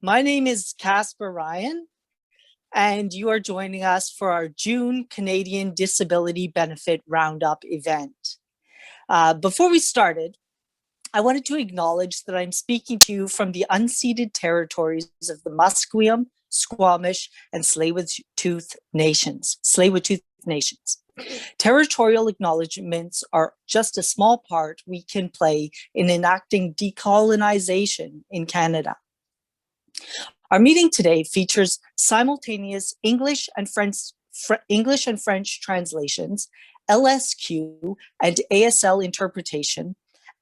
My name is Casper Ryan, and you are joining us for our June Canadian Disability Benefit Roundup event. Before we started, I wanted to acknowledge that I'm speaking to you from the unceded territories of the Musqueam, Squamish, and Tsleil-Waututh Nations. Territorial acknowledgements are just a small part we can play in enacting decolonization in Canada. Our meeting today features simultaneous English and French translations, LSQ and ASL interpretation,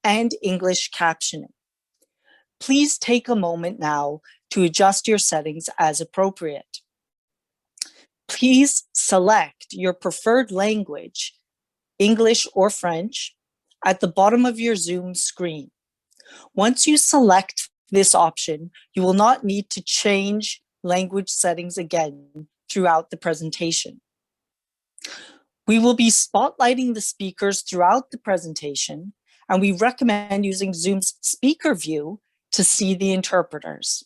and English captioning. Please take a moment now to adjust your settings as appropriate. Please select your preferred language, English or French, at the bottom of your Zoom screen. Once you select this option, you will not need to change language settings again throughout the presentation. We will be spotlighting the speakers throughout the presentation, and we recommend using Zoom's speaker view to see the interpreters.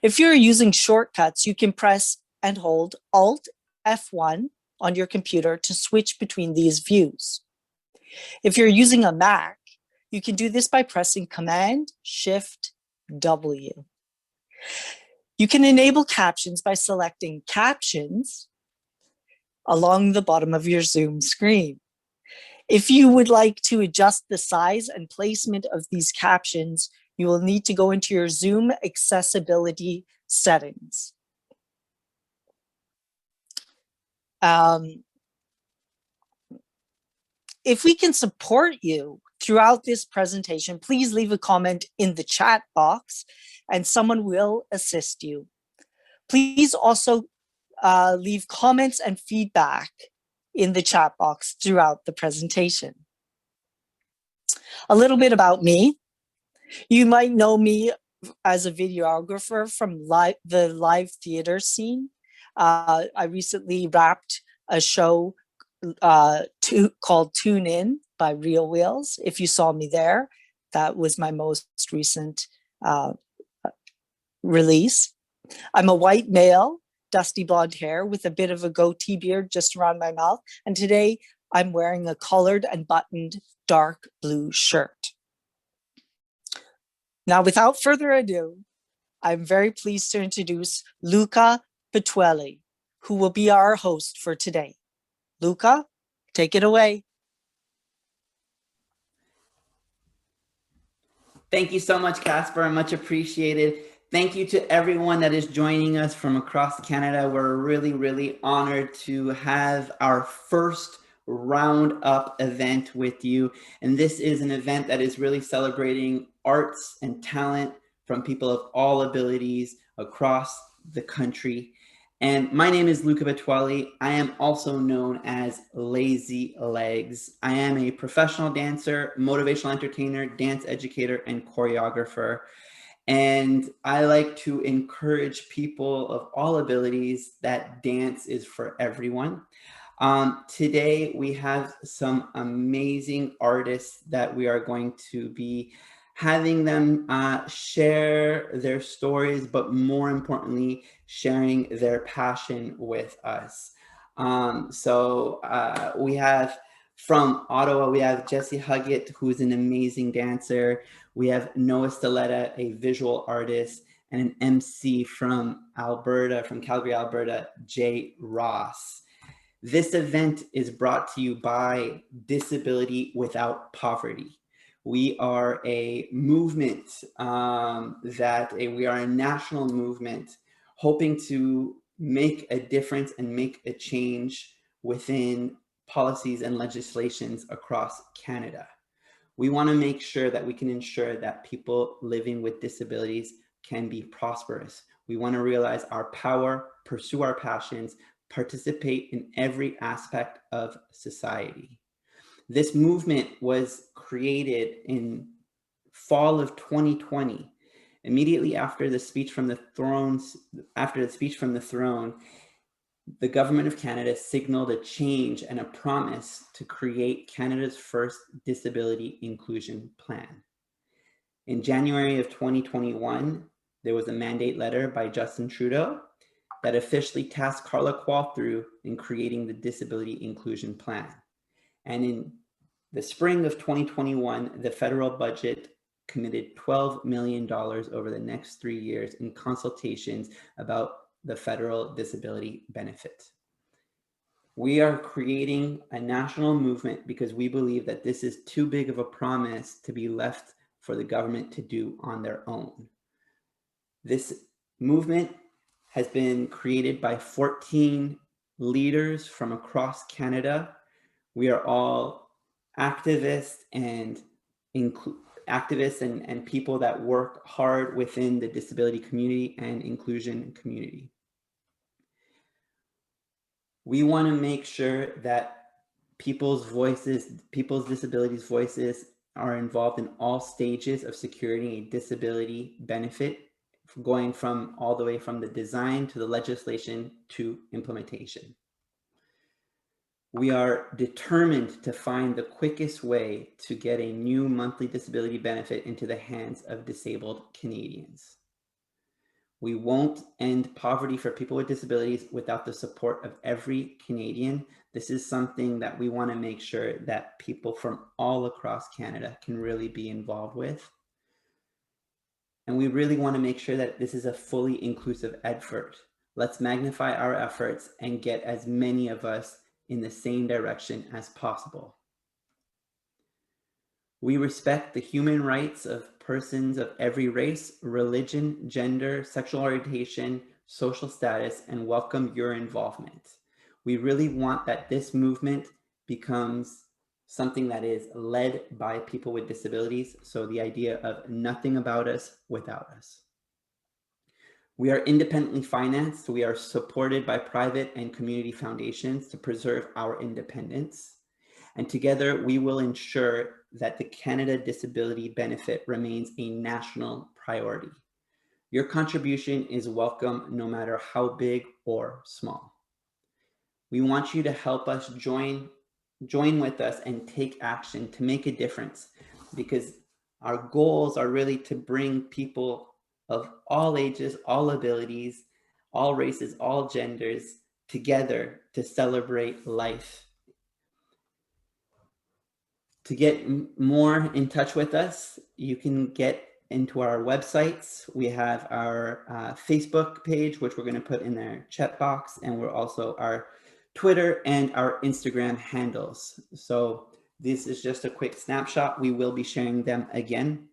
If you're using shortcuts, you can press and hold Alt F1 on your computer to switch between these views. If you're using a Mac, you can do this by pressing Command Shift W. You can enable captions by selecting Captions along the bottom of your Zoom screen. If you would like to adjust the size and placement of these captions, you will need to go into your Zoom accessibility settings. If we can support you throughout this presentation, please leave a comment in the chat box and someone will assist you. Please also leave comments and feedback in the chat box throughout the presentation. A little bit about me. You might know me as a videographer from the live theater scene. I recently wrapped a show called Tune In by Real Wheels. If you saw me there, that was my most recent release. I'm a white male, dusty blonde hair with a bit of a goatee beard just around my mouth. And today I'm wearing a collared and buttoned dark blue shirt. Now, without further ado, I'm very pleased to introduce Luca Petuelli, who will be our host for today. Luca, take it away. Thank you so much, Casper. Much appreciated. Thank you to everyone that is joining us from across Canada. We're really honored to have our first RoundUp event with you. And this is an event that is really celebrating arts and talent from people of all abilities across the country. And my name is Luca Petuelli. I am also known as Lazy Legs. I am a professional dancer, motivational entertainer, dance educator, and choreographer. And I like to encourage people of all abilities that dance is for everyone. Today, we have some amazing artists that we are going to be having them share their stories, but more importantly, sharing their passion with us. We have from Ottawa, we have Jesse Huggett, who's an amazing dancer. We have Noah Stiletta, a visual artist, and an MC from Alberta, from Calgary, Alberta, Jay Ross. This event is brought to you by Disability Without Poverty. We are a movement we are a national movement hoping to make a difference and make a change within policies and legislations across Canada. We want to make sure that we can ensure that people living with disabilities can be prosperous. We want to realize our power, pursue our passions, participate in every aspect of society. This movement was created in fall of 2020, immediately after the speech from the throne. The government of Canada signaled a change and a promise to create Canada's first disability inclusion plan. In January of 2021, there was a mandate letter by Justin Trudeau that officially tasked Carla Qualthrough in creating the Disability Inclusion Plan. And in the spring of 2021, the federal budget committed $12 million over the next 3 years in consultations about the federal disability benefit. We are creating a national movement because we believe that this is too big of a promise to be left for the government to do on their own. This movement has been created by 14 leaders from across Canada. We are all activists and people that work hard within the disability community and inclusion community. We want to make sure that people's disabilities voices are involved in all stages of securing a disability benefit, going from all the way from the design to the legislation to implementation. We are determined to find the quickest way to get a new monthly disability benefit into the hands of disabled Canadians. We won't end poverty for people with disabilities without the support of every Canadian. This is something that we want to make sure that people from all across Canada can really be involved with. And we really want to make sure that this is a fully inclusive effort. Let's magnify our efforts and get as many of us in the same direction as possible. We respect the human rights of persons of every race, religion, gender, sexual orientation, social status, and welcome your involvement. We really want that this movement becomes something that is led by people with disabilities. So the idea of nothing about us without us. We are independently financed. We are supported by private and community foundations to preserve our independence. And together we will ensure that the Canada Disability Benefit remains a national priority. Your contribution is welcome no matter how big or small. We want you to help us join with us and take action to make a difference, because our goals are really to bring people of all ages, all abilities, all races, all genders together to celebrate life. To get more in touch with us, you can get into our websites. We have our Facebook page, which we're going to put in their chat box, and we're also our Twitter and our Instagram handles. So this is just a quick snapshot. We will be sharing them again.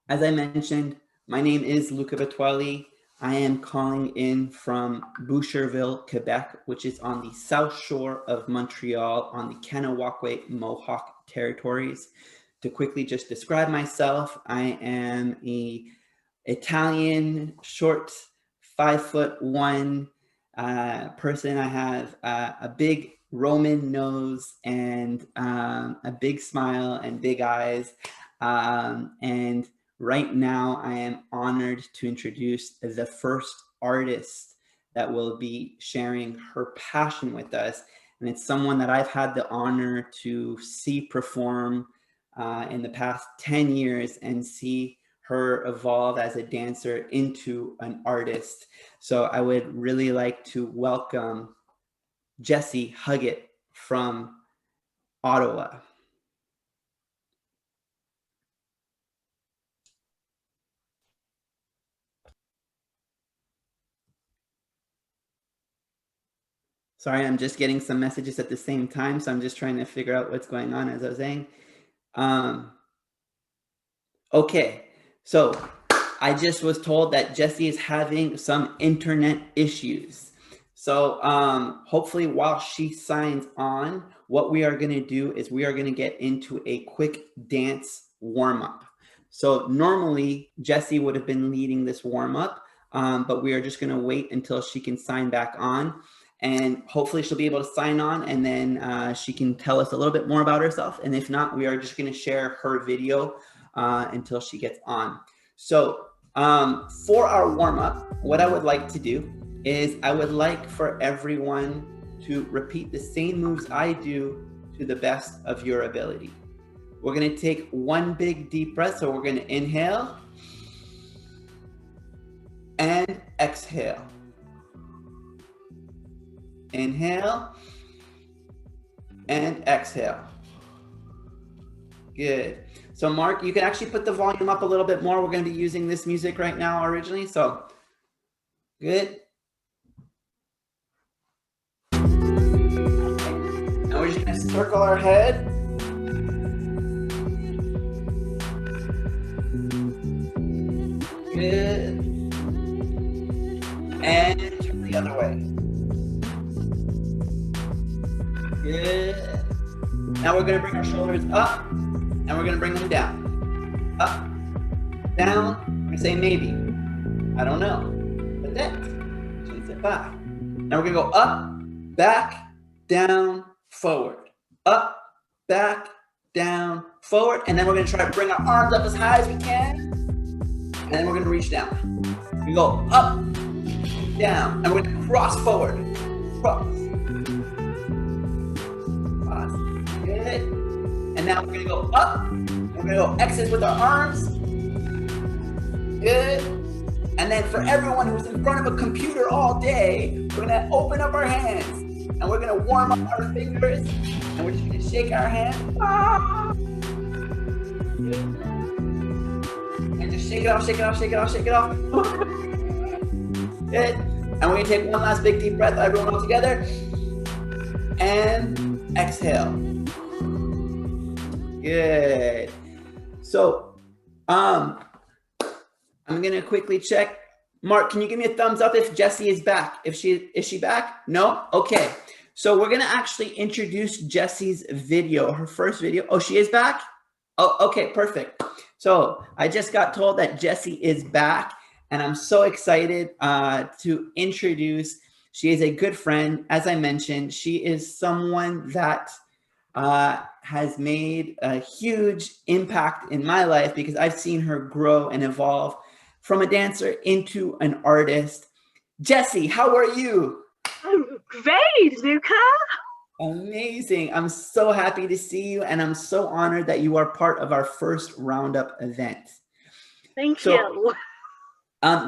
As I mentioned, my name is Luca Batwali. I am calling in from Boucherville, Quebec, which is on the south shore of Montreal on the Kanawakwa Mohawk territories. To quickly just describe myself, I am an Italian, short, 5'1" person. I have a big Roman nose and a big smile and big eyes. And right now, I am honored to introduce the first artist that will be sharing her passion with us. And it's someone that I've had the honor to see perform in the past 10 years and see her evolve as a dancer into an artist. So I would really like to welcome Jessie Huggett from Ottawa. Sorry, I'm just getting some messages at the same time, so I'm just trying to figure out what's going on as I was saying. Okay, so I just was told that Jessie is having some internet issues. So hopefully while she signs on, what we are going to do is we are going to get into a quick dance warm-up. So normally Jessie would have been leading this warm-up, but we are just going to wait until she can sign back on. And hopefully she'll be able to sign on, and then she can tell us a little bit more about herself. And if not, we are just going to share her video until she gets on. So for our warm-up, what I would like to do is I would like for everyone to repeat the same moves I do to the best of your ability. We're going to take one big deep breath. So we're going to inhale. exhale. Inhale and exhale. Good. So Mark, you can actually put the volume up a little bit more. We're going to be using this music right now originally. So good. And we're just going to circle our head. Good. And turn the other way. Good. Now we're going to bring our shoulders up and we're going to bring them down. Up, down. We're going to say maybe. I don't know. But then, change it back. Now we're going to go up, back, down, forward. Up, back, down, forward. And then we're going to try to bring our arms up as high as we can. And then we're going to reach down. We go up, down, and we're going to cross forward. Cross. Cross. Good. And now we're going to go up. And we're going to go exit with our arms. Good. And then for everyone who's in front of a computer all day, we're going to open up our hands. And we're going to warm up our fingers. And we're just going to shake our hands. And just shake it off, shake it off, shake it off, shake it off. Good. And we're going to take one last big deep breath, everyone all together. And exhale. Good. So, I'm going to quickly check. Mark, can you give me a thumbs up if Jessie is back? Is she back? No? Okay. So we're going to actually introduce Jessie's video, her first video. Oh, she is back? Oh, okay, perfect. So I just got told that Jessie is back, and I'm so excited to introduce. She is a good friend. As I mentioned, she is someone that has made a huge impact in my life because I've seen her grow and evolve from a dancer into an artist. Jessie, how are you? I'm great, Luca. Amazing. I'm so happy to see you, and I'm so honored that you are part of our first RoundUp event. Thank you.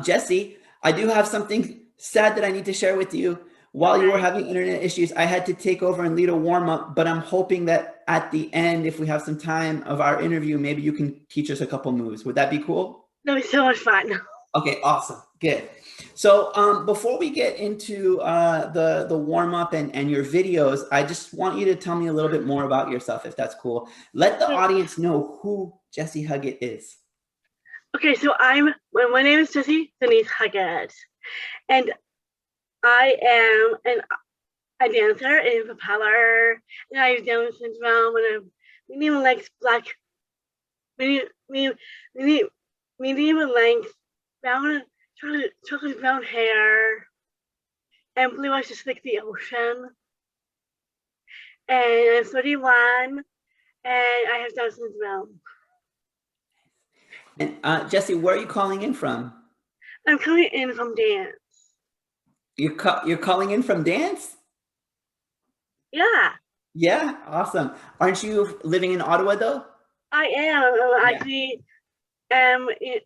Jessie, I do have something sad that I need to share with you. While you were having internet issues, I had to take over and lead a warm-up, but I'm hoping that at the end, if we have some time of our interview, maybe you can teach us a couple moves. Would that be cool? That was so much fun. Okay, awesome. Good. So before we get into the warm-up and your videos, I just want you to tell me a little bit more about yourself, if that's cool. Let the audience know who Jessie Huggett is. Okay, so my name is Jessie Denise Huggett, and I am a dancer and a propeller, and I have Down syndrome, and I'm medium length black, medium length brown, chocolate brown hair, and blue eyes just like the ocean. And I'm 31, and I have Down syndrome. And Jessie, where are you calling in from? I'm coming in from dance. You're calling in from dance? Yeah. Yeah, awesome. Aren't you living in Ottawa though? I am. Yeah.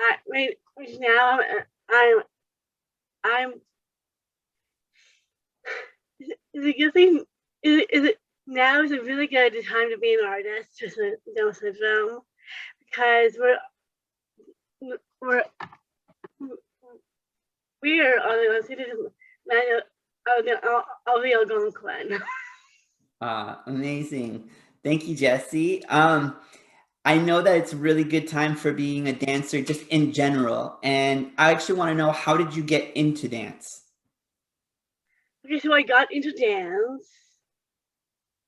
Actually, right now I'm. Is it a good thing? Is it now is a really good time to be an artist with Down syndrome, because we are on the citizen manual of the Algonquin. Amazing. Thank you, Jessie. I know that it's a really good time for being a dancer just in general. And I actually want to know, how did you get into dance? Okay, so I got into dance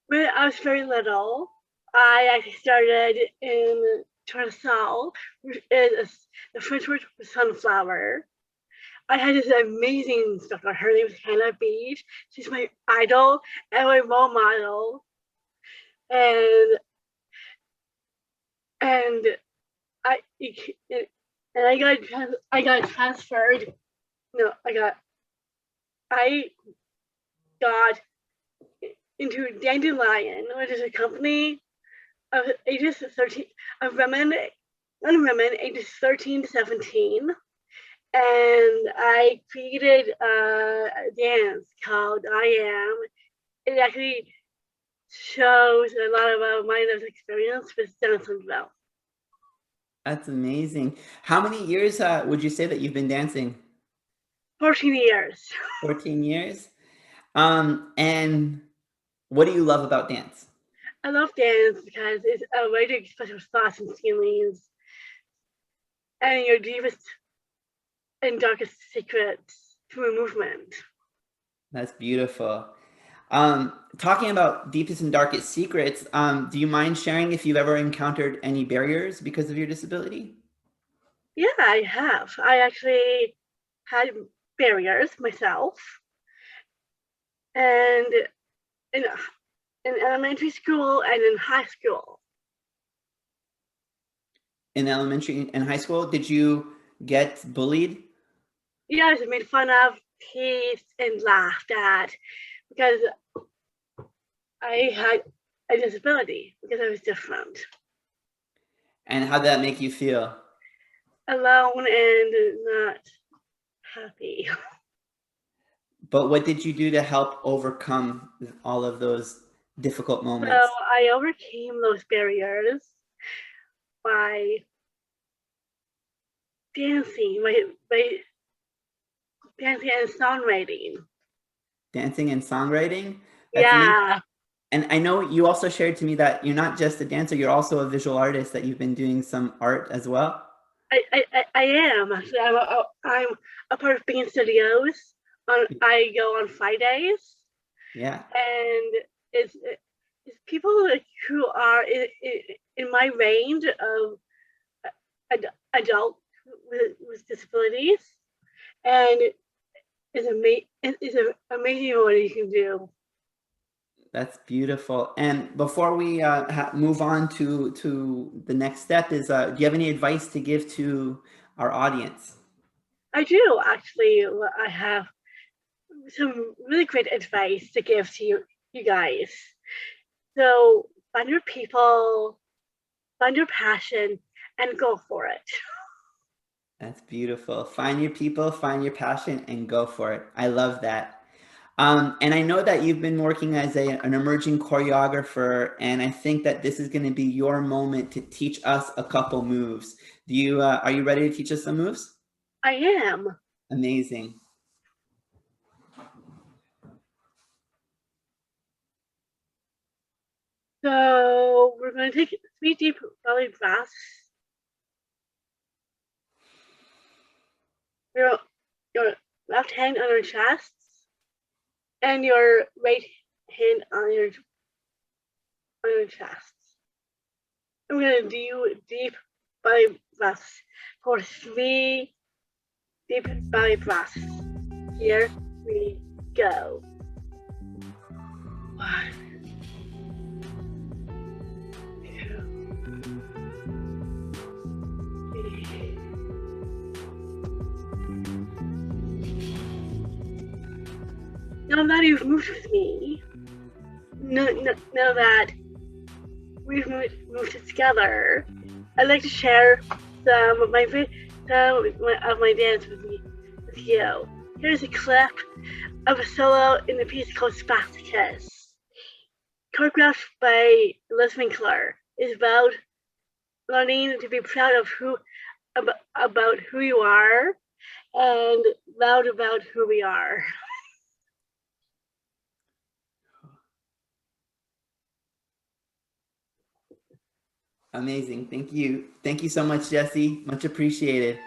when I was very little. I actually started in Tournesol, which is the French word for sunflower. I had this amazing instructor. Her name is Hannah Beach. She's my idol and my role model. And I got transferred. No, I got into Dandelion, which is a company of ages 13 of women, ages 13 to 17. and I created a dance called I Am. It actually shows a lot about my life experience with Down syndrome. That's amazing. How many years would you say that you've been dancing? 14 years. 14 years. And what do you love about dance? I love dance because it's a way to express your thoughts and feelings and your deepest and darkest secrets through a movement. That's beautiful. Talking about deepest and darkest secrets, do you mind sharing if you've ever encountered any barriers because of your disability? Yeah, I have. I actually had barriers myself. And in, in elementary school and in high school. In elementary and high school, did you get bullied? Yeah, I was made fun of, teased, and laughed at because I had a disability, because I was different. And how did that make you feel? Alone and not happy. But what did you do to help overcome all of those difficult So moments? I overcame those barriers by dancing, by dancing and songwriting. Dancing and songwriting? That's Yeah. amazing. And I know you also shared to me that you're not just a dancer, you're also a visual artist, that you've been doing some art as well. I am actually. I'm a part of Bean Studios. I go on Fridays. Yeah. And it's people who are in my range of adults with disabilities, and it's amazing what you can do. That's beautiful. And before we move on to the next step, is do you have any advice to give to our audience? I do actually. I have some really great advice to give to you guys. So find your people, find your passion, and go for it. That's beautiful. Find your people, find your passion, and go for it. I love that. And I know that you've been working as an emerging choreographer, and I think that this is going to be your moment to teach us a couple moves. Are you ready to teach us some moves? I am. Amazing. So we're going to take 3 deep belly breaths. Your left hand on your chest and your right hand on your chest. I'm going to do deep belly breaths for 3 deep belly breaths. Here we go. 1, 2, 3. Now that you've moved with me, now that we've moved together, I'd like to share some of my dance with you. Here's a clip of a solo in the piece called Spasticus. Choreographed by Les Winkler. Is about learning to be proud of about who you are and loud about who we are. Amazing. Thank you. Thank you so much, Jessie. Much appreciated.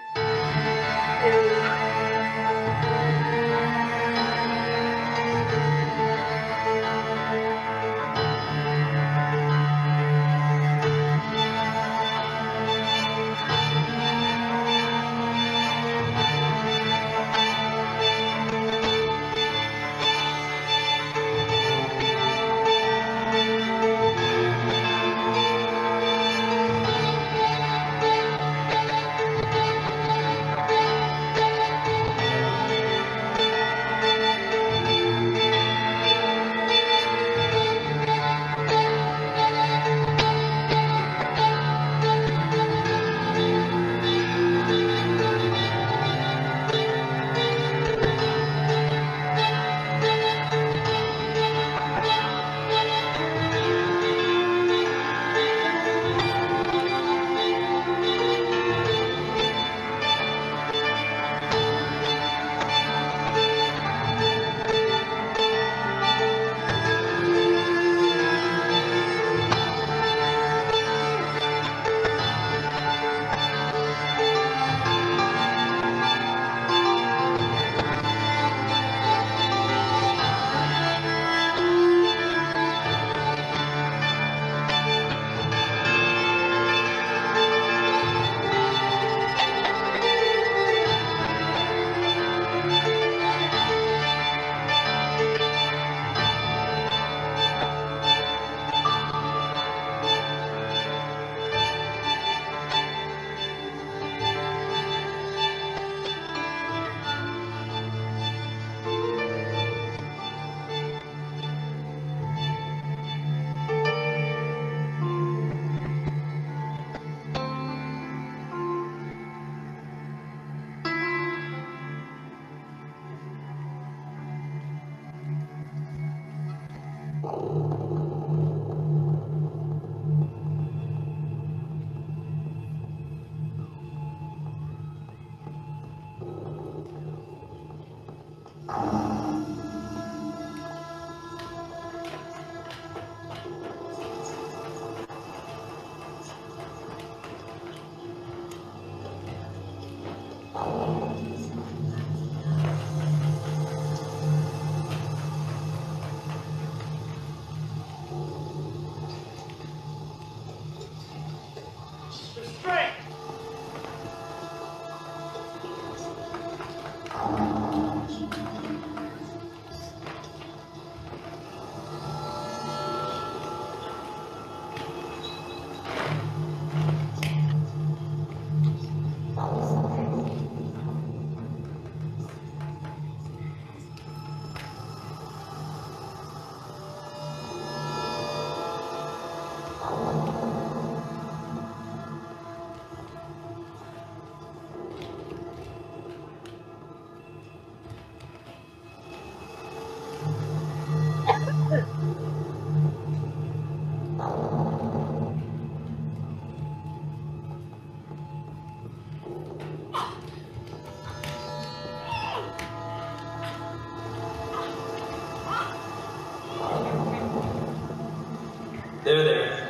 There.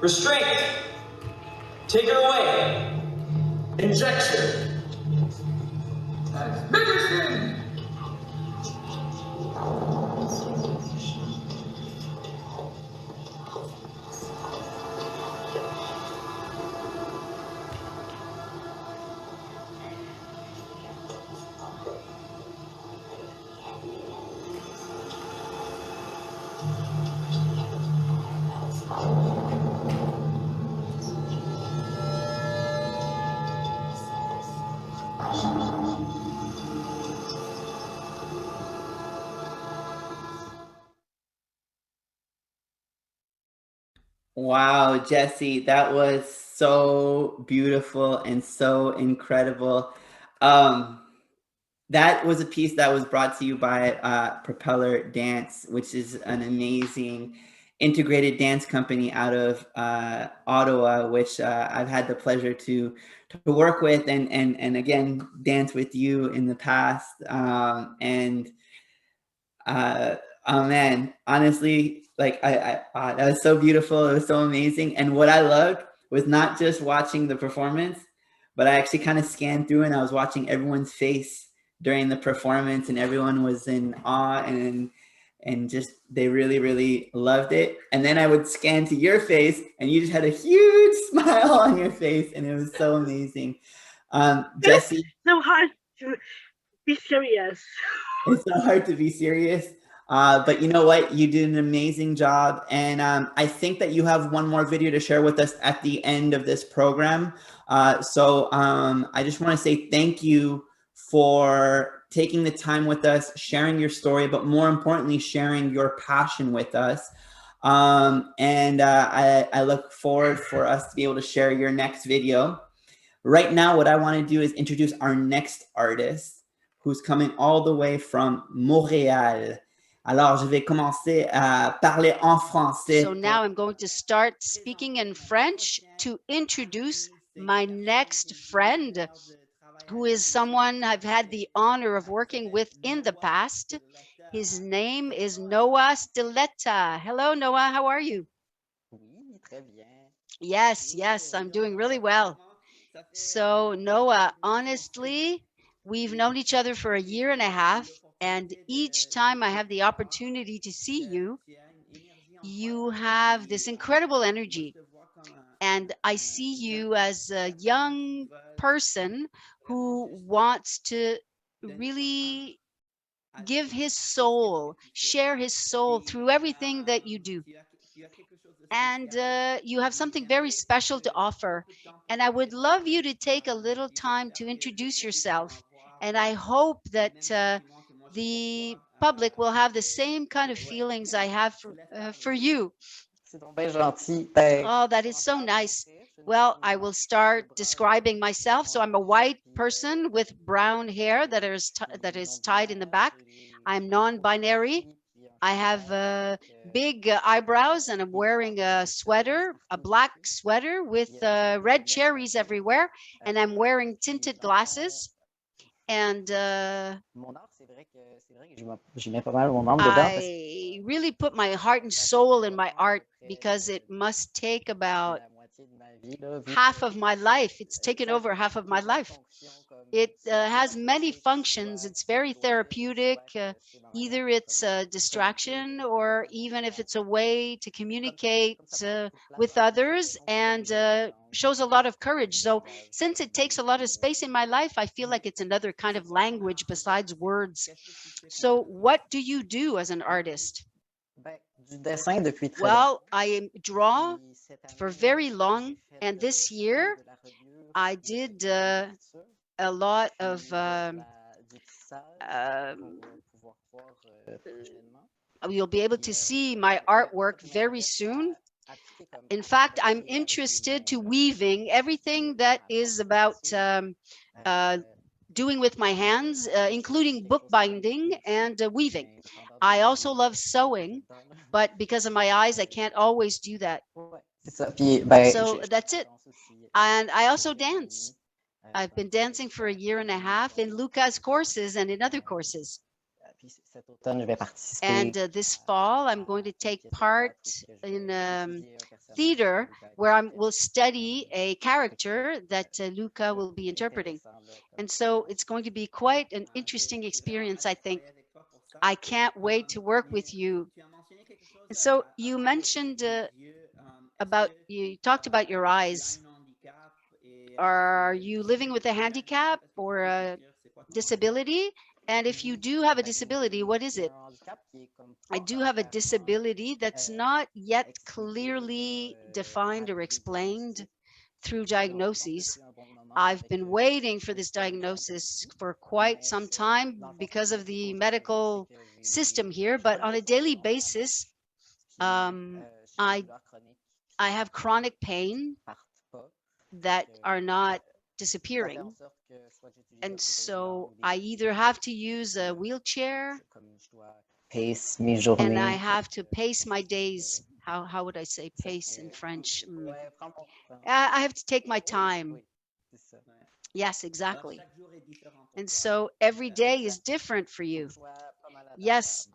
Restraint. Take her away. Injection. Medicine. Wow, Jesse, that was so beautiful and so incredible. That was a piece that was brought to you by Propeller Dance, which is an amazing integrated dance company out of Ottawa, which I've had the pleasure to work with and again dance with you in the past. Oh man, honestly, like that was so beautiful. It was so amazing. And what I loved was not just watching the performance, but I actually kind of scanned through and I was watching everyone's face during the performance, and everyone was in awe and just they really loved it. And then I would scan to your face, and you just had a huge smile on your face, and it was so amazing. Jesse, it's so hard to be serious. It's so hard to be serious. But you know what? You did an amazing job. And I think that you have one more video to share with us at the end of this program. So I just want to say thank you for taking the time with us, sharing your story, but more importantly, sharing your passion with us. I look forward for us to be able to share your next video. Right now, what I want to do is introduce our next artist, who's coming all the way from Montréal. Alors, je vais commencer à parler en français. So now I'm going to start speaking in French to introduce my next friend, who is someone I've had the honor of working with in the past. His name is Noah Stiletta. Hello, Noah. How are you? Yes, I'm doing really well. So, Noah, honestly, we've known each other for a year and a half, and each time I have the opportunity to see you, you have this incredible energy. And I see you as a young person who wants to really give his soul, share his soul through everything that you do. And you have something very special to offer. And I would love you to take a little time to introduce yourself. And I hope that the public will have the same kind of feelings I have for you. Oh, that is so nice. Well, I will start describing myself. So I'm a white person with brown hair that is tied in the back. I'm non-binary. I have big eyebrows and I'm wearing a sweater, a black sweater with red cherries everywhere. And I'm wearing tinted glasses. And I really put my heart and soul in my art because it must take about half of my life. It's taken over half of my life. It has many functions. It's very therapeutic. Either it's a distraction or even if it's a way to communicate with others and shows a lot of courage. So since it takes a lot of space in my life, I feel like it's another kind of language besides words. So what do you do as an artist? Well, I draw for very long, and this year I did a lot of you'll be able to see my artwork very soon. In fact, I'm interested to weaving everything that is about doing with my hands, including bookbinding and weaving. I also love sewing, but because of my eyes, I can't always do that. So that's it. And I also dance. I've been dancing for a year and a half in Luca's courses and in other courses. And this fall, I'm going to take part in theater where I will study a character that Luca will be interpreting. And so it's going to be quite an interesting experience, I think. I can't wait to work with you. And so you mentioned you talked about your eyes. Are you living with a handicap or a disability? And if you do have a disability, what is it? I do have a disability that's not yet clearly defined or explained through diagnoses. I've been waiting for this diagnosis for quite some time because of the medical system here, but on a daily basis, I have chronic pain that are not disappearing. And so I either have to use a wheelchair and I have to pace my days. How would I say pace in French? I have to take my time. Yes, exactly. And so every day is different for you. Yes,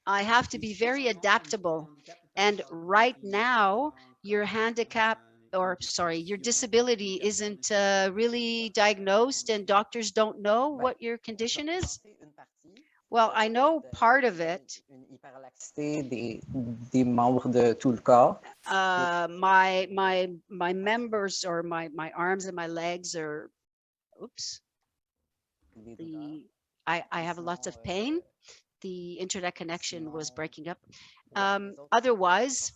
I have to be very adaptable. And right now, your handicap, or sorry, your disability isn't really diagnosed and doctors don't know what your condition is? Well, I know part of it. My members or my arms and my legs are, oops. I have lots of pain. The internet connection was breaking up. Otherwise,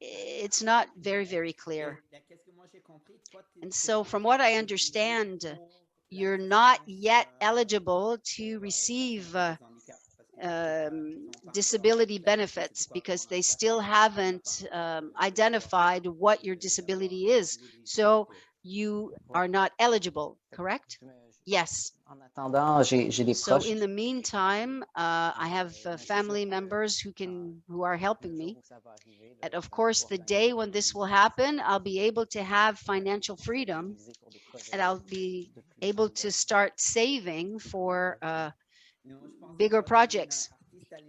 it's not very clear. And so from what I understand, you're not yet eligible to receive disability benefits because they still haven't identified what your disability is. So you are not eligible, correct? Yes. So in the meantime, I have family members who are helping me. And of course, the day when this will happen, I'll be able to have financial freedom and I'll be able to start saving for bigger projects.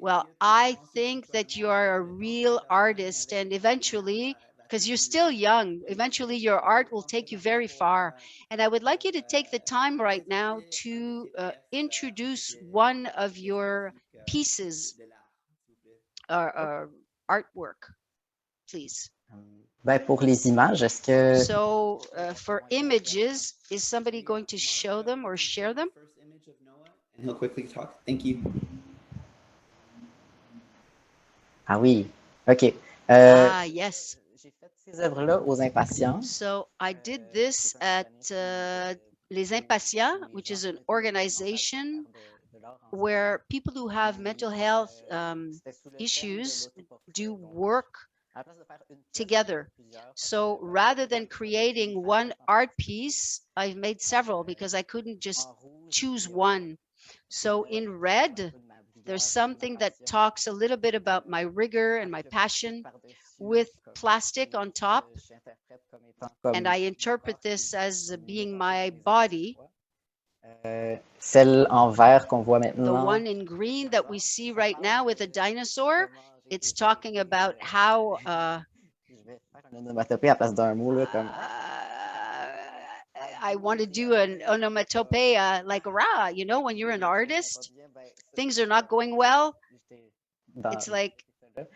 Well, I think that you are a real artist and eventually, because you're still young, eventually your art will take you very far. And I would like you to take the time right now to introduce one of your pieces or artwork, please. So for images, is somebody going to show them or share them? And he'll quickly talk. Thank you. Ah oui, OK. Yes. Ces œuvres-là aux Impatients. So I did this at Les Impatients, which is an organization where people who have mental health issues do work together. So rather than creating one art piece, I've made several because I couldn't just choose one. So in red, There's something that talks a little bit about my rigor and my passion with plastic on top. And I interpret this as being my body. Celle en vert qu'on voit The maintenant. one in green that we see right now with a dinosaur, it's talking about how Je vais faire un onomatopée à place d'un mot, là, comme I want to do an onomatopoeia like rah, you know, when you're an artist, things are not going well. It's like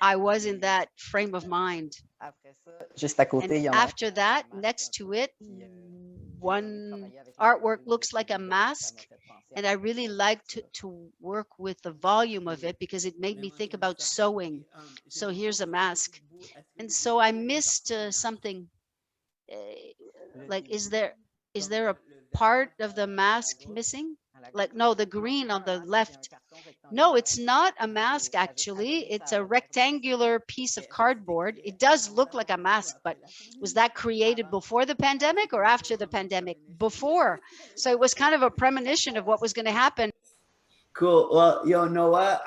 I was in that frame of mind. Après ça, juste à côté, il y And en a after that, next to it, one artwork looks like a mask. And I really liked to work with the volume of it because it made me think about sewing. So here's a mask. And so I missed something. Like, is there a part of the mask missing? Like, no, the green on the left. No, it's not a mask, actually. It's a rectangular piece of cardboard. It does look like a mask, but was that created before the pandemic or after the pandemic? Before. So it was kind of a premonition of what was going to happen. Cool. Well, yo, Noah,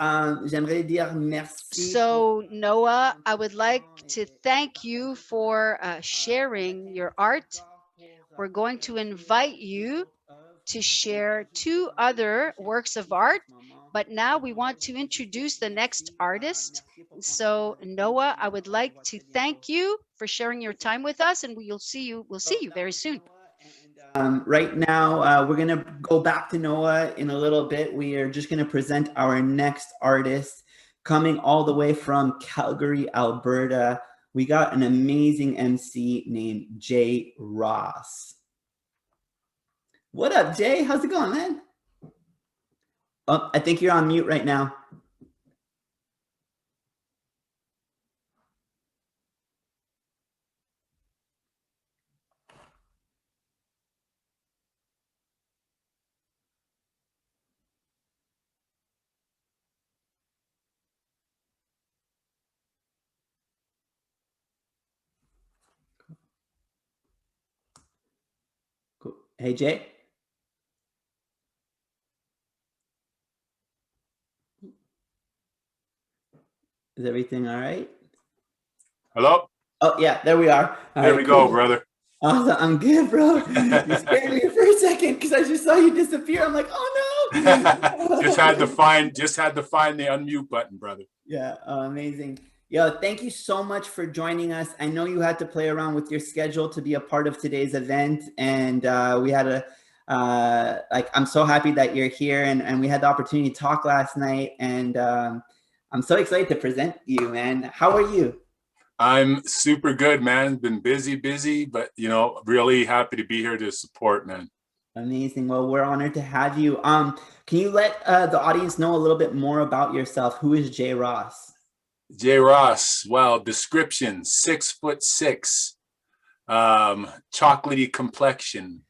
j'aimerais dire merci. So, Noah, I would like to thank you for sharing your art. We're going to invite you to share 2 other works of art, but now we want to introduce the next artist. So, Noah, I would like to thank you for sharing your time with us, and we'll see you very soon. Right now, we're going to go back to Noah in a little bit. We are just going to present our next artist coming all the way from Calgary, Alberta. We got an amazing MC named Jay Ross. What up, Jay? How's it going, man? Oh, I think you're on mute right now. Cool. Hey, Jay. Is everything all right? Hello? Oh, yeah, there we are. All There right, we go, cool. brother. Awesome. I'm good, bro. You scared me for a second because I just saw you disappear. I'm like, oh no. just had to find the unmute button, brother. Yeah, amazing. Yo, thank you so much for joining us. I know you had to play around with your schedule to be a part of today's event, and we had a I'm so happy that you're here, and we had the opportunity to talk last night, and I'm so excited to present you, man. How are you? I'm super good, man. Been busy, but you know, really happy to be here to support, man. Amazing. Well, we're honored to have you. Can you let the audience know a little bit more about yourself? Who is Jay Ross? Jay Ross, well, description, 6'6", chocolatey complexion,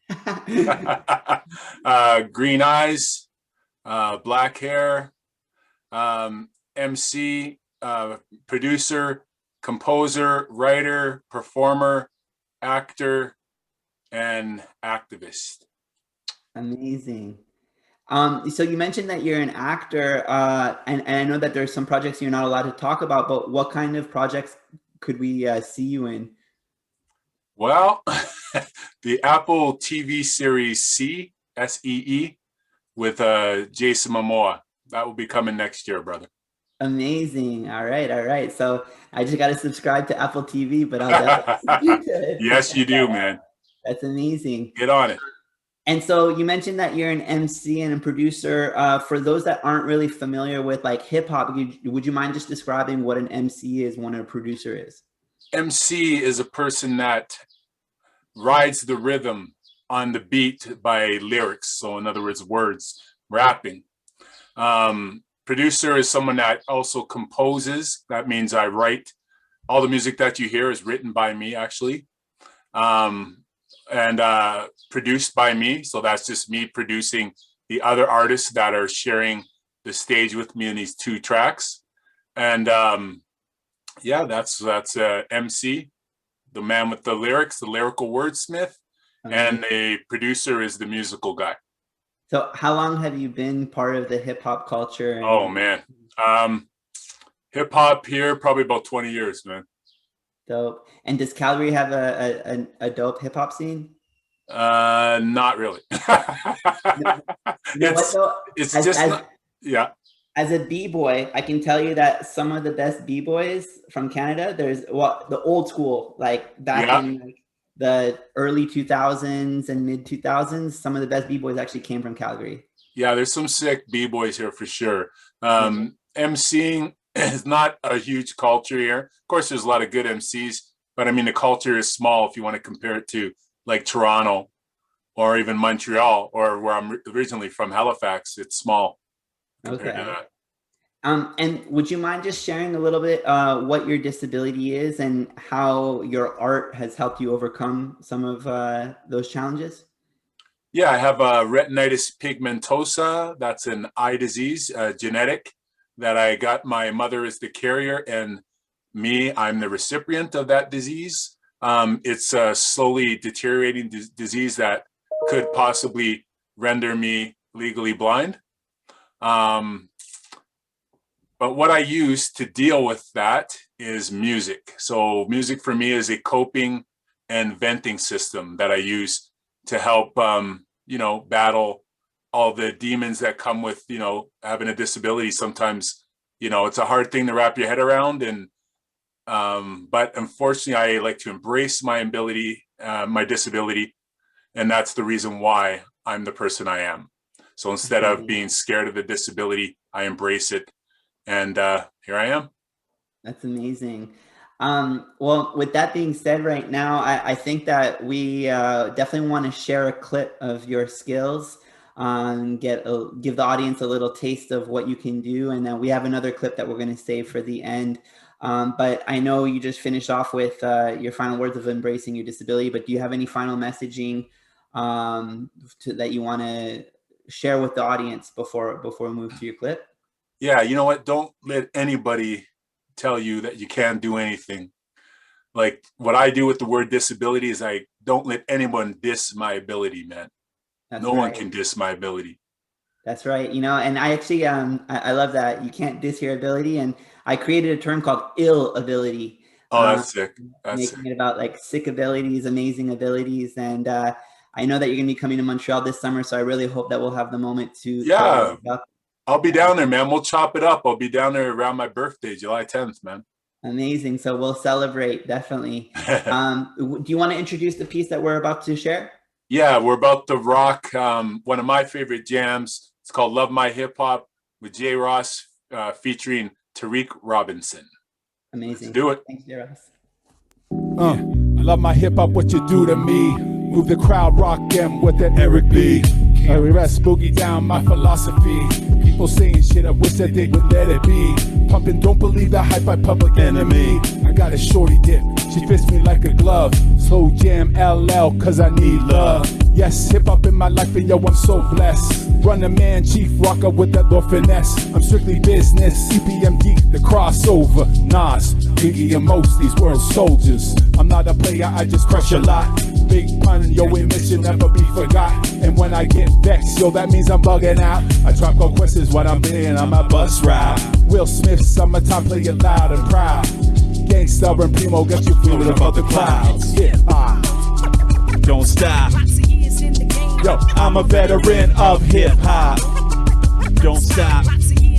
green eyes, black hair, MC, producer, composer, writer, performer, actor, and activist. Amazing. So you mentioned that you're an actor, and I know that there's some projects you're not allowed to talk about, but what kind of projects could we see you in? Well, the Apple TV series See, S-E-E, with Jason Momoa. That will be coming next year, brother. Amazing. All right. So I just got to subscribe to Apple TV, but I'll definitely. Yes, you do, man. That's amazing. Get on it. And so you mentioned that you're an MC and a producer. For those that aren't really familiar with like hip hop, would you mind just describing what an MC is, what a producer is? MC is a person that rides the rhythm on the beat by lyrics. So in other words, words, rapping. Producer is someone that also composes. That means I write. All the music that you hear is written by me, actually. And produced by me. So that's just me producing the other artists that are sharing the stage with me in these 2 tracks. And yeah, that's MC, the man with the lyrics, the lyrical wordsmith, and the producer is the musical guy. So how long have you been part of the hip hop culture? Oh man. Hip hop here, probably about 20 years, man. Dope. And does Calgary have a dope hip hop scene? Not really. It's just not, yeah. As a b-boy, I can tell you that some of the best b-boys from Canada, there's the old school, like back in like the early 2000s and mid 2000s, some of the best b-boys actually came from Calgary. Yeah, there's some sick b-boys here for sure. MCing is not a huge culture here. Of course, there's a lot of good MCs, but I mean, the culture is small if you want to compare it to like Toronto or even Montreal, or where I'm originally from, Halifax. It's small compared to that. And would you mind just sharing a little bit what your disability is and how your art has helped you overcome some of those challenges? Yeah, I have retinitis pigmentosa. That's an eye disease, genetic, that I got. My mother is the carrier, and I'm the recipient of that disease. It's a slowly deteriorating disease that could possibly render me legally blind. But what I use to deal with that is music. So music for me is a coping and venting system that I use to help, battle all the demons that come with, having a disability. Sometimes, it's a hard thing to wrap your head around. And, but unfortunately, I like to embrace my ability, my disability. And that's the reason why I'm the person I am. So instead of being scared of the disability, I embrace it. And here I am. That's amazing. Well, with that being said, right now, I think that we definitely want to share a clip of your skills, give the audience a little taste of what you can do. And then we have another clip that we're going to save for the end. But I know you just finished off with your final words of embracing your disability, but do you have any final messaging that you want to share with the audience before we move to your clip? Yeah, you know what? Don't let anybody tell you that you can't do anything. Like what I do with the word disability is I don't let anyone diss my ability, man. No one can diss my ability. That's right. And I actually, I love that. You can't diss your ability. And I created a term called ill ability. Oh, that's sick. Making it about like sick abilities, amazing abilities. And I know that you're going to be coming to Montreal this summer. So I really hope that we'll have the moment to. Yeah. I'll be down there, man. We'll chop it up. I'll be down there around my birthday, July 10th, man. Amazing. So we'll celebrate, definitely. Do you want to introduce the piece that we're about to share? Yeah, we're about to rock one of my favorite jams. It's called Love My Hip Hop with Jay Ross featuring Tariq Robinson. Amazing. Let's do it. Thanks, Jay Ross. I love my hip hop, what you do to me. Move the crowd, rock them with that Eric B. Harry rest, boogie down my philosophy. People saying shit, I wish that they would let it be. Pumping, don't believe the hype by Public Enemy. I got a shorty dip, she fits me like a glove. Slow jam LL, cause I need love. Yes, hip hop in my life, and yo, I'm so blessed. Run the man, chief rocker with that little finesse. I'm strictly business, CPMD, the crossover. Nas, Biggie, and most these world soldiers. I'm not a player, I just crush a lot. Big pun, yo, mission never be forgot. And when I get vexed, yo, that means I'm bugging out. I drop go questions what I'm being on my bus ride. Will Smith, summertime, play it loud and proud. Gangsta and Primo got you floating above the clouds. Hip hop, don't stop. Yo, I'm a veteran of hip hop. Don't stop.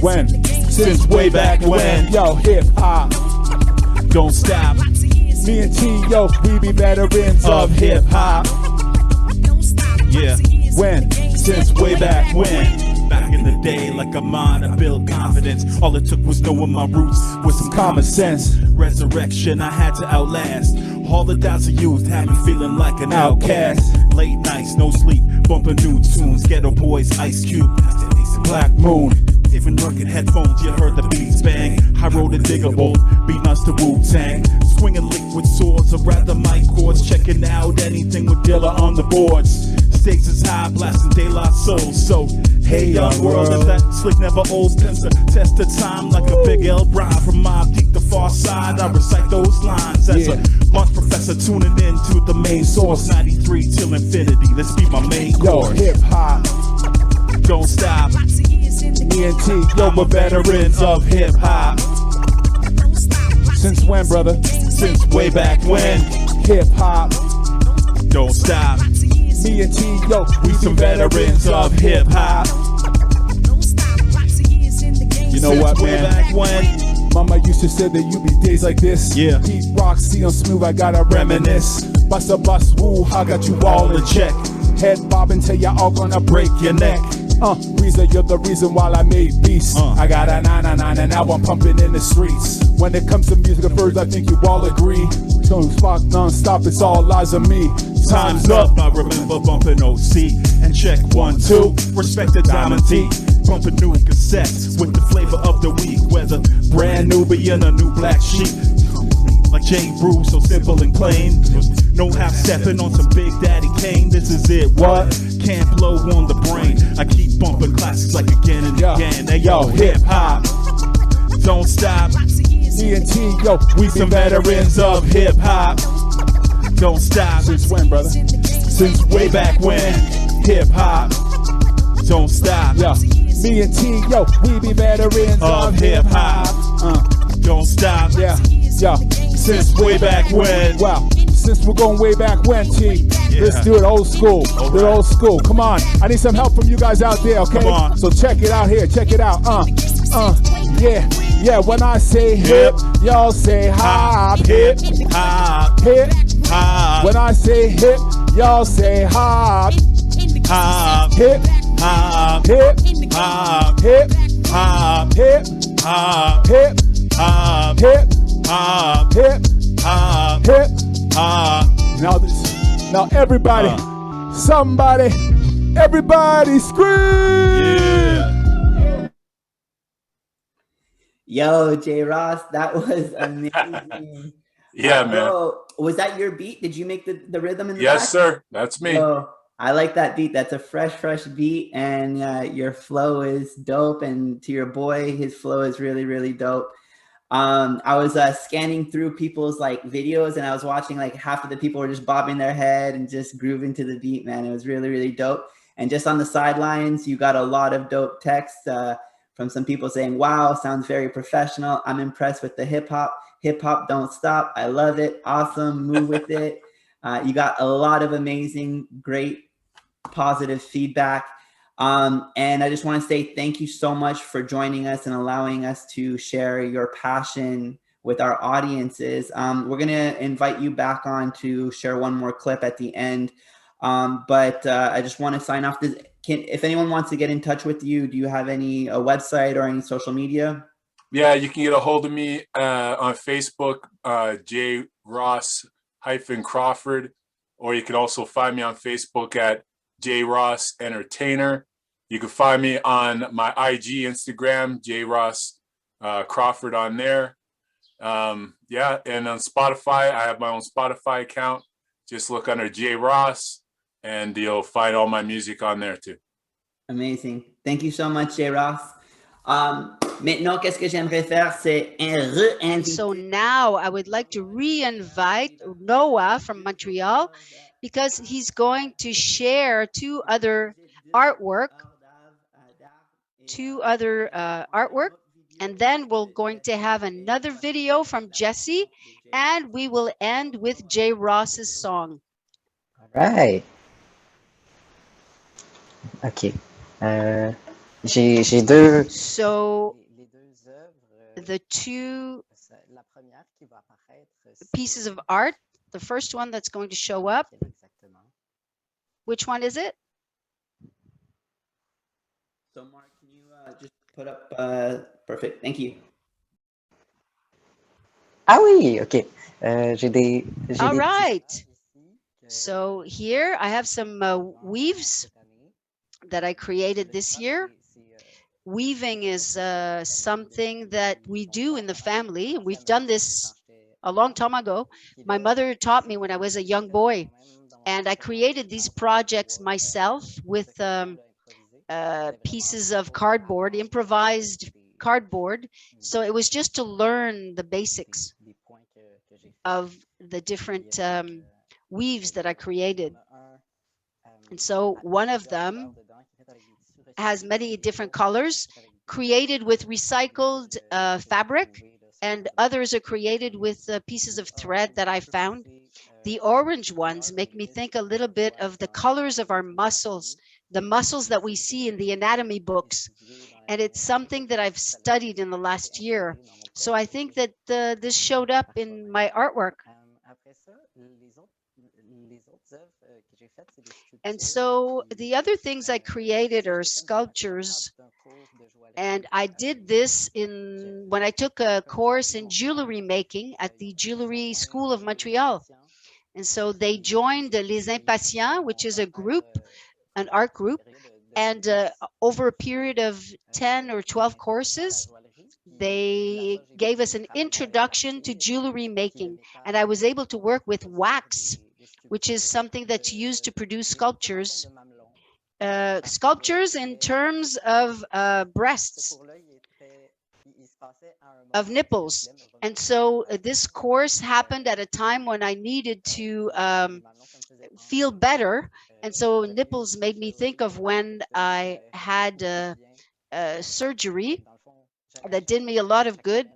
When? Since way back when. Yo, hip hop, don't stop. Me and T, yo, we be veterans of hip hop. Yeah, when? Since way back when. Back in the day, like a mind, I built confidence. All it took was knowing my roots with some common sense. Resurrection, I had to outlast. All the doubts I used had me feeling like an outcast. Late nights, no sleep, bumping new tunes. Ghetto Boys, Ice Cube, Black Moon. Even rugged headphones, you heard the beats bang. I wrote a digable, beating us to Wu-Tang. Swinging liquid swords, or rather mic chords. Checking out anything with Dilla on the boards. Stakes is high, blasting De La Soul. So, hey young world, is that slick never old pencil? Test the time like a big L Brown. From my peak to far side, I recite those lines as a lunch professor tuning in to the main source. 93 till infinity, let's be my main course. Yo, hip hop, don't stop. Me and T, yo, we're veterans of hip hop. Since when, brother? Since way back when. Hip hop don't stop. Me and T, yo, we some veterans of hip hop. You know what, man? Way back when. Mama used to say that you be days like this. Yeah. Pete Rock, see on smooth, I gotta reminisce. Bust a bus, woo, I got you all in check. Head bobbing till y'all all gonna break your neck. Reason, you're the reason why I made beats. I got a 999 and now I'm pumping in the streets. When it comes to music of birds, I think you all agree. Don't spark non-stop, it's all eyes on me. Time's up, I remember bumping OC. And check 1, 2, respect the Diamond D. Bumping new cassettes with the flavor of the week. Whether brand new, be in a new black sheet. Like J. Brew, so simple and plain. No half stepping on some Big Daddy Kane. This is it, what? Can't blow on the brain. I keep bumping classics like again and again. Hey yo, hip hop, don't stop. Me and T, yo, we some veterans of hip hop. Don't stop. Since when, brother? Since way back when. Hip hop, don't stop. Yeah. Me and T, yo, we be veterans of hip hop. Don't stop. Yeah. Yeah. Since way back when. Wow. Since we're going way back when, T. Yeah. Let's do it old school. Do it old school. Come on. I need some help from you guys out there, okay? Come on. So check it out here. Check it out. Yeah. Yeah. When I say hip, y'all say hop. Hip. Hop. Hip. Hop. When I say hip, y'all say hop. Hop. Hip. Hop. Hip. Hop. Hip. Hop. Hip. Hop. Hip. Hop. Hip. Hop. Hip. Hop. Hip. Now everybody, somebody, everybody scream! Yeah. Yo, J. Ross, that was amazing. Yeah, man. Bro, was that your beat? Did you make the rhythm in the Yes, back? sir. That's me. Yo, I like that beat. That's a fresh beat, and your flow is dope. And to your boy, his flow is really, really dope. I was scanning through people's like videos, and I was watching like half of the people were just bobbing their head and just grooving to the beat, man. It was really, really dope. And just on the sidelines, you got a lot of dope text from some people saying, wow, sounds very professional. I'm impressed with the hip hop. Hip hop don't stop. I love it. Awesome. Move with it. You got a lot of amazing, great, positive feedback. And I just want to say thank you so much for joining us and allowing us to share your passion with our audiences. We're going to invite you back on to share one more clip at the end. But I just want to sign off. If anyone wants to get in touch with you, do you have any website or any social media? Yeah, you can get a hold of me on Facebook, J. Ross-Crawford, or you can also find me on Facebook at J. Ross Entertainer. You can find me on my IG, Instagram, J. Ross Crawford on there. Yeah, and on Spotify, I have my own Spotify account. Just look under J. Ross, and you'll find all my music on there too. Amazing. Thank you so much, J. Ross. Maintenant, qu'est-ce que j'aimerais faire, c'est re-inviter. So now I would like to re-invite Noah from Montreal, because he's going to share two other artwork, and then we're going to have another video from Jesse, and we will end with J. Ross's song. All right. OK. J'ai deux. So the two pieces of art, the first one that's going to show up, which one is it? So Mark, can you just put up, perfect, thank you. Ah oui, OK. All right. So here I have some weaves that I created this year. Weaving is something that we do in the family. We've done this a long time ago. My mother taught me when I was a young boy, and I created these projects myself with pieces of cardboard, improvised cardboard. So it was just to learn the basics of the different weaves that I created. And so one of them has many different colors, created with recycled fabric, and others are created with pieces of thread that I found. The orange ones make me think a little bit of the colors of our muscles, the muscles that we see in the anatomy books. And it's something that I've studied in the last year. So I think that this showed up in my artwork. And so the other things I created are sculptures. And I did this when I took a course in jewelry making at the Jewelry School of Montreal. And so they joined Les Impatients, which is a group, an art group. And over a period of 10 or 12 courses, they gave us an introduction to jewelry making. And I was able to work with wax, which is something that's used to produce sculptures. Sculptures in terms of breasts, of nipples. And so this course happened at a time when I needed to feel better. And so nipples made me think of when I had surgery that did me a lot of good.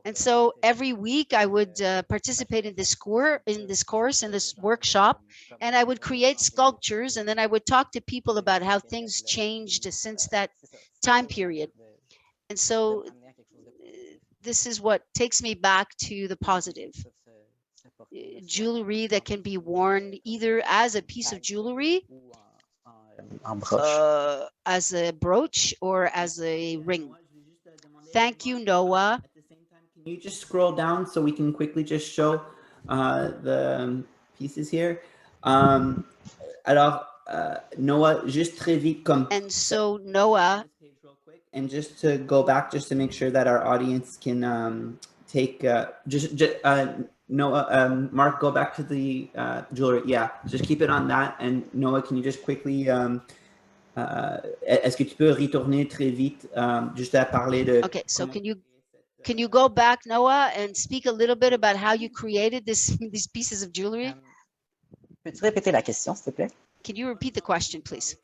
And so every week I would participate in this course, in this workshop, and I would create sculptures, and then I would talk to people about how things changed since that time period. And so this is what takes me back to the positive. Jewelry that can be worn either as a piece of jewelry, as a brooch, or as a ring. Thank you, Noah. Can you just scroll down so we can quickly just show the pieces here? Alors, Noah, juste très vite comme. And so Noah. And just to go back, just to make sure that our audience can take, Noah, Mark, go back to the jewelry. Yeah, just keep it on that. And Noah, can you just quickly, est-ce que tu peux retourner très vite, juste à parler de. Okay, so can you go back, Noah, and speak a little bit about how you created these pieces of jewelry? Peux-tu répéter la question, s'il te plaît? Can you repeat the question, please?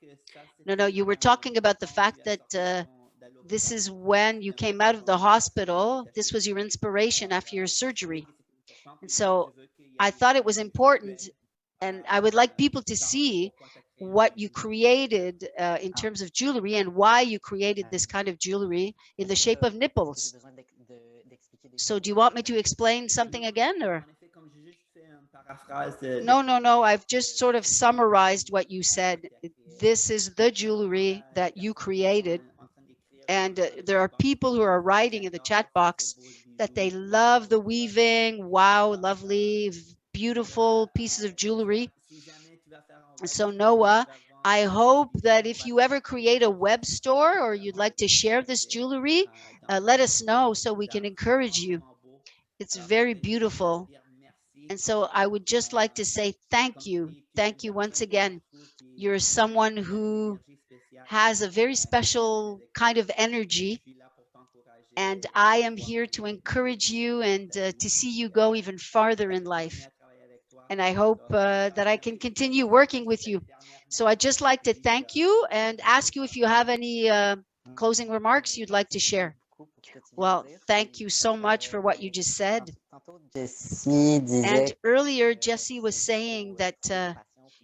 No, you were talking about the fact that this is when you came out of the hospital. This was your inspiration after your surgery. And so I thought it was important, and I would like people to see what you created in terms of jewelry and why you created this kind of jewelry in the shape of nipples. So do you want me to explain something again, or? No, I've just sort of summarized what you said. This is the jewelry that you created. And there are people who are writing in the chat box that they love the weaving. Wow, lovely, beautiful pieces of jewelry. So Noah, I hope that if you ever create a web store or you'd like to share this jewelry, let us know so we can encourage you. It's very beautiful. And so I would just like to say thank you. Thank you once again. You're someone who has a very special kind of energy. And I am here to encourage you and to see you go even farther in life. And I hope that I can continue working with you. So I'd just like to thank you and ask you if you have any closing remarks you'd like to share. Well, thank you so much for what you just said. And earlier, Jesse was saying that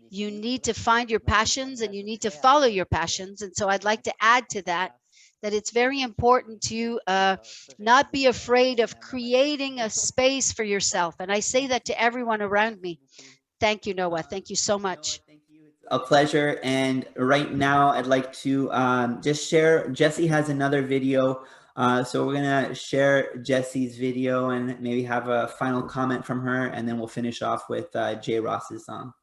you need to find your passions and you need to follow your passions. And so I'd like to add to that, that it's very important to not be afraid of creating a space for yourself. And I say that to everyone around me. Thank you, Noah. Thank you so much. A pleasure. And right now I'd like to just share, Jesse has another video. So we're gonna share Jesse's video and maybe have a final comment from her, and then we'll finish off with Jay Ross's song.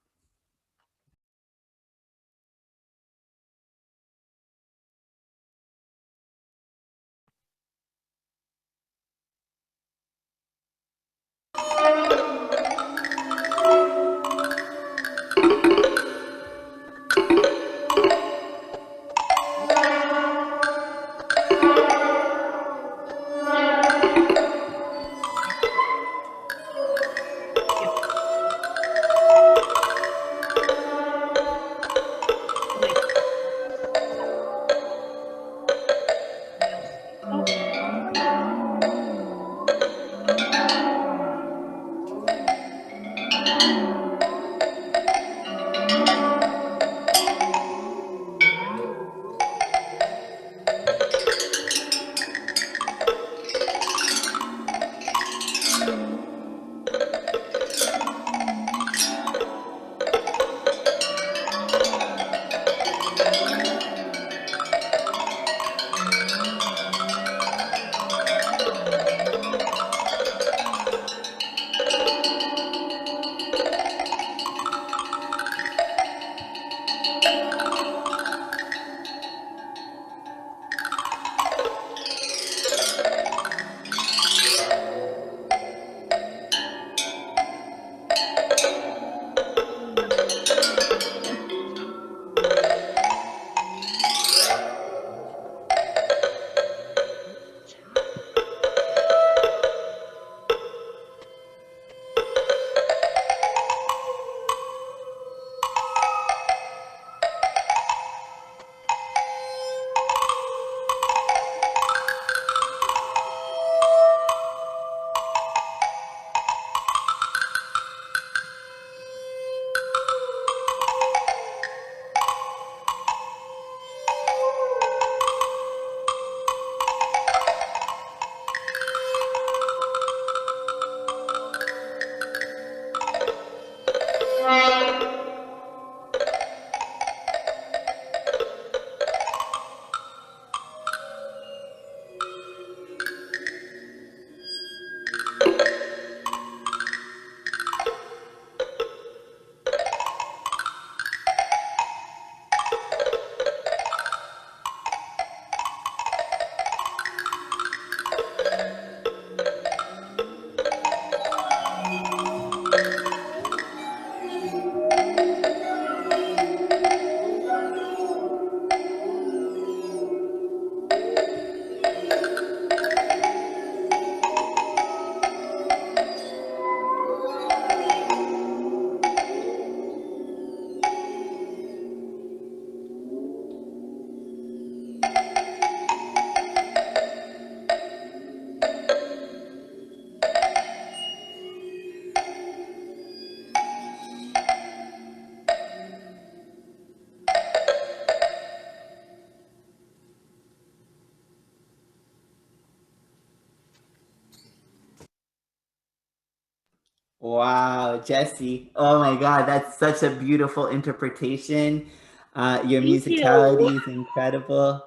Wow, Jesse. Oh my God, that's such a beautiful interpretation. Your Thank you. musicality is incredible.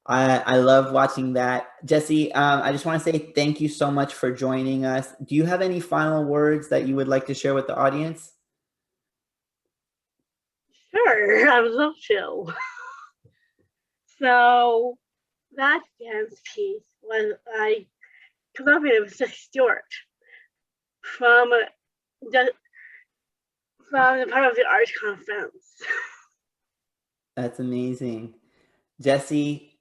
I love watching that. Jesse, I just want to say thank you so much for joining us. Do you have any final words that you would like to share with the audience? Sure, I would love to. So that dance piece was I collaborated with Seth Stewart from the part of the art conference. That's amazing. Jesse,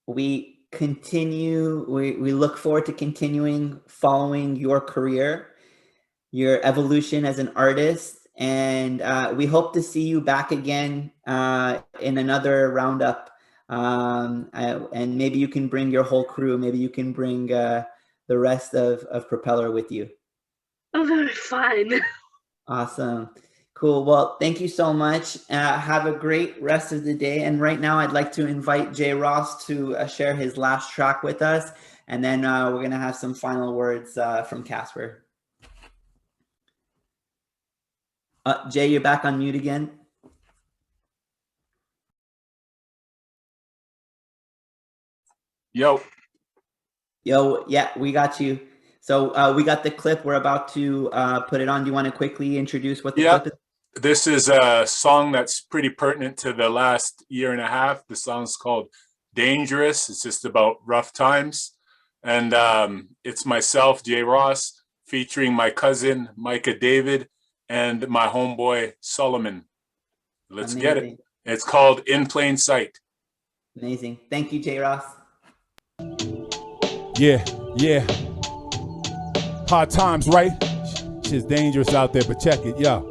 we look forward to continuing following your career, your evolution as an artist, and we hope to see you back again in another roundup. And maybe you can bring your whole crew. Maybe you can bring the rest of Propeller with you. Oh, that was fun. Awesome. Cool. Well, thank you so much. Have a great rest of the day. And right now I'd like to invite Jay Ross to share his last track with us. And then we're going to have some final words from Casper. Jay, you're back on mute again. Yo, yeah, we got you. So we got the clip. We're about to put it on. Do you want to quickly introduce what the clip is? This is a song that's pretty pertinent to the last year and a half. The song's called Dangerous. It's just about rough times. And it's myself, Jay Ross, featuring my cousin, Micah David, and my homeboy, Solomon. Let's get it. It's called In Plain Sight. Amazing. Thank you, Jay Ross. Yeah. Hard times, right? Shit's dangerous out there, but check it, yo.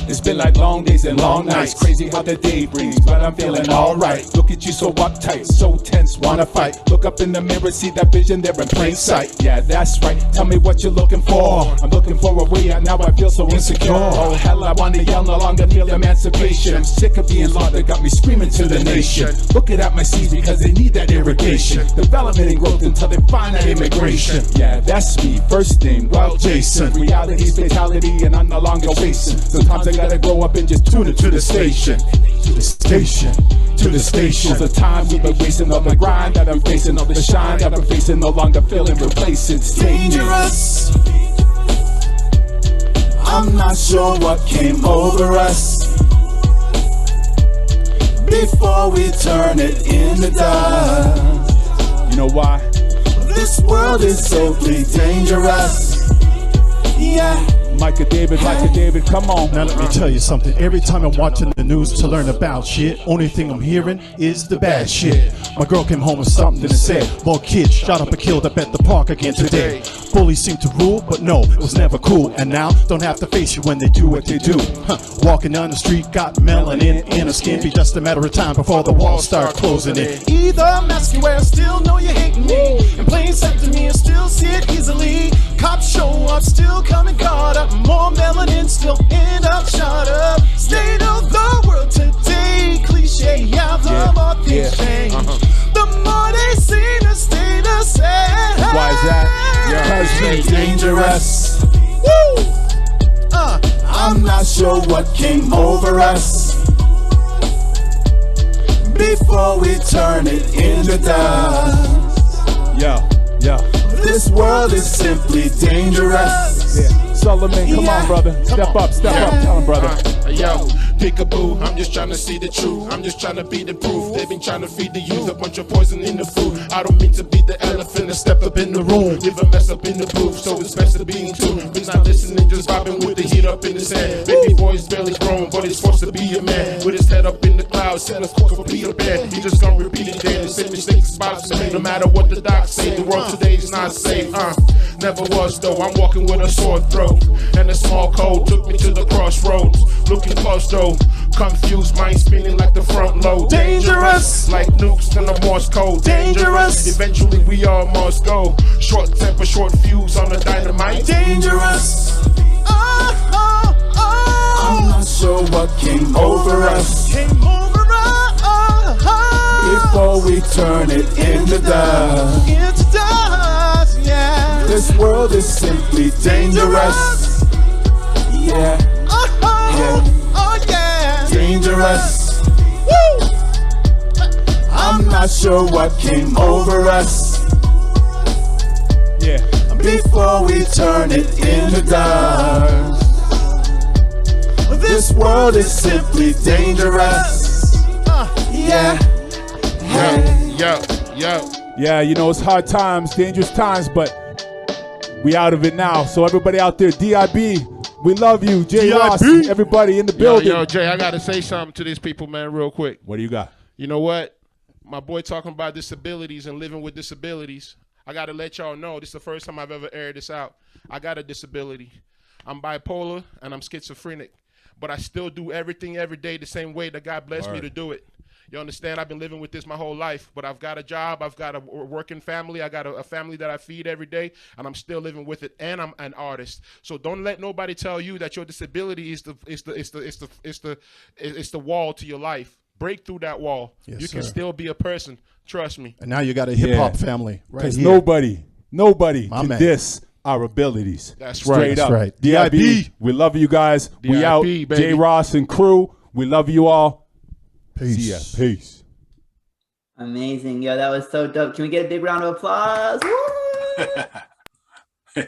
It's been like long days and long nights. Crazy how the day brings, but I'm feeling alright. Look at you so uptight, so tense, wanna fight. Look up in the mirror, see that vision there in plain sight. Yeah, that's right, tell me what you're looking for. I'm looking for a way out, now I feel so insecure. Oh hell, I wanna yell, no longer feel emancipation. I'm sick of being lost, that got me screaming to the nation. Looking at my seeds because they need that irrigation. Development and growth until they find that immigration. Yeah, that's me, first name, well Jason. Reality's fatality and I'm no longer wasting. Sometimes I gotta grow up and just tune it to the station. To the station. The time we've been wasting, all the grind that I'm facing, all the shine that I'm facing, no longer feeling replaced. It's dangerous. I'm not sure what came over us before we turn it into dust. You know why? This world is so dangerous. Yeah. Micah David, come on. Now let me tell you something. Every time I'm watching the news to learn about shit, only thing I'm hearing is the bad shit. My girl came home with something to say. More kids shot up and killed up at the park again today. Bullies seem to rule, but no, it was never cool. And now, don't have to face you when they do what they do. Walking down the street, got melanin in her skin. Be just a matter of time before the walls start closing in. Either mask you wear, still know you're hating me. In plain sight to me, and still see it easily. Cops show up, still coming caught up. More melanin, still end up shut up. State of the world today, cliche, yeah, the more things change. The more they seem to stay the same. Why is that? Cause they dangerous. Woo! I'm not sure what came over us before we turn it into dust. Yeah. This world is simply dangerous. Yeah. Solomon, come on, brother. Step up. Tell him, brother. Yo, peekaboo, I'm just trying to see the truth. I'm just trying to be the proof. They've been trying to feed the youth a bunch of poison in the food. I don't mean to be the elephant that step up in the room. If I mess up in the booth, so it's best to be in tune. He's not listening, just vibing with the heat up in his hand. Baby boy's barely grown, but he's forced to be a man. With his head up in the clouds, set us course for Peter Pan. He just gonna repeat it again. The same mistakes about to make. No matter what the docs say, the world today is not safe. Never was though. I'm walking with a sore throat and a small cold took me to the crossroads. Looking close though, confused, mind spinning like the front load. Dangerous, like nukes in the Morse code. Dangerous, eventually we all must go. Short temper, short fuse on the dynamite. Dangerous. I'm not sure what came over us before we turn it into dust. This world world is simply dangerous. Yeah. Oh yeah. Dangerous. Woo! I'm not sure what came over us. Yeah. Before we turn it into dust. This world is simply dangerous. Yeah. Yo. Yeah, you know, it's hard times, dangerous times, but we out of it now. So everybody out there, DIB, we love you. J. Ross, everybody in the building. Yo, Jay, I got to say something to these people, man, real quick. What do you got? You know what? My boy talking about disabilities and living with disabilities. I got to let y'all know, this is the first time I've ever aired this out. I got a disability. I'm bipolar and I'm schizophrenic, but I still do everything every day the same way that God blessed me to do it. You understand? I've been living with this my whole life, but I've got a job, I've got a working family, I got a family that I feed every day, and I'm still living with it, and I'm an artist. So don't let nobody tell you that your disability is the wall to your life. Break through that wall. Yes, you can sir. still be a person. Trust me. And now you got a hip hop family, right? Because here. nobody My can man. diss our abilities. That's Straight right. up. That's right. DIB, we love you guys. We out. baby. J. Ross and crew, we love you all. Peace. See ya. Peace. Amazing. Yo, that was so dope. Can we get a big round of applause? Woo!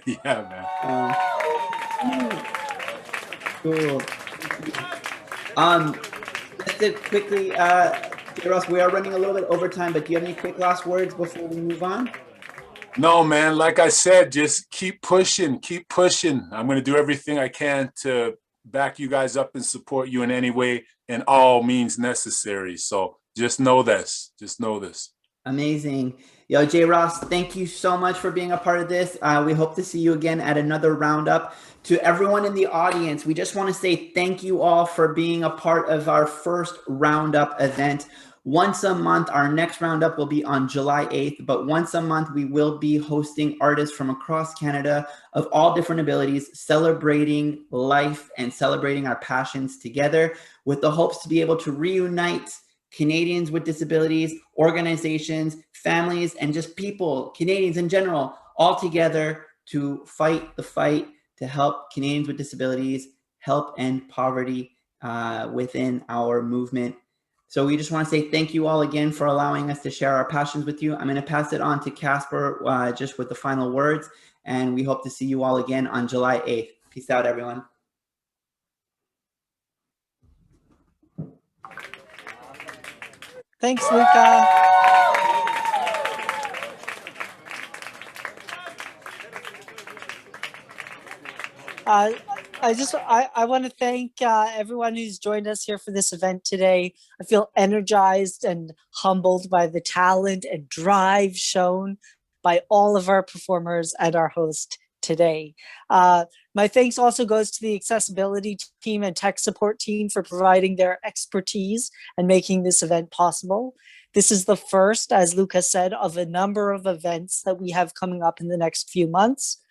Yeah, man. Cool. Just to quickly, J. Ross, we are running a little bit over time, but do you have any quick last words before we move on? No, man, like I said, just keep pushing, keep pushing. I'm going to do everything I can to back you guys up and support you in any way and all means necessary. So just know this. Just know this. Amazing. Yo, J. Ross, thank you so much for being a part of this. We hope to see you again at another roundup. To everyone in the audience, we just want to say thank you all for being a part of our first roundup event. Once a month, our next roundup will be on July 8th, but once a month, we will be hosting artists from across Canada of all different abilities, celebrating life and celebrating our passions together with the hopes to be able to reunite Canadians with disabilities, organizations, families, and just people, Canadians in general, all together to fight the fight to help Canadians with disabilities, help end poverty within our movement. So we just want to say thank you all again for allowing us to share our passions with you. I'm going to pass it on to Casper just with the final words, and we hope to see you all again on July 8th. Peace out, everyone. Thanks, Luca. I want to thank everyone who's joined us here for this event today. I feel energized and humbled by the talent and drive shown by all of our performers and our host today. My thanks also goes to the accessibility team and tech support team for providing their expertise and making this event possible. This is the first, as Lucas said, of a number of events that we have coming up in the next few months.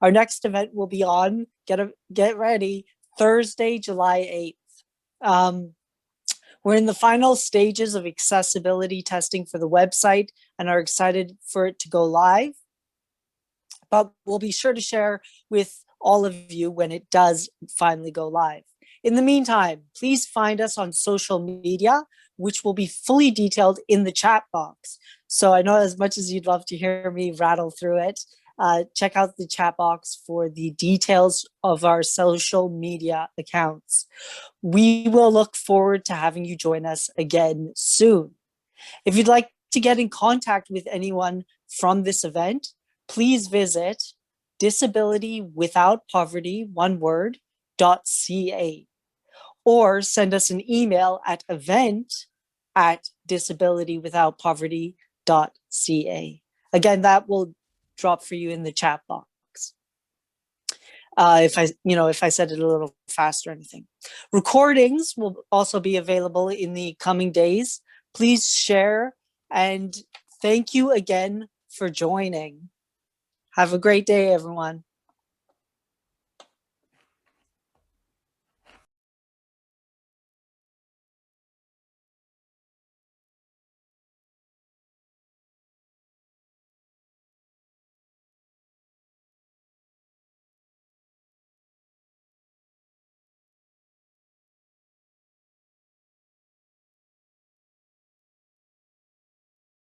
Our next event will be on, get ready, Thursday, July 8th. We're in the final stages of accessibility testing for the website and are excited for it to go live. But we'll be sure to share with all of you when it does finally go live. In the meantime, please find us on social media, which will be fully detailed in the chat box. So I know as much as you'd love to hear me rattle through it, check out the chat box for the details of our social media accounts. We will look forward to having you join us again soon. If you'd like to get in contact with anyone from this event, please visit disabilitywithoutpoverty, one word, .ca, or send us an email at event@disabilitywithoutpoverty.ca. Again, that will drop for you in the chat box. If I said it a little fast or anything. Recordings will also be available in the coming days. Please share, and thank you again for joining. Have a great day, everyone.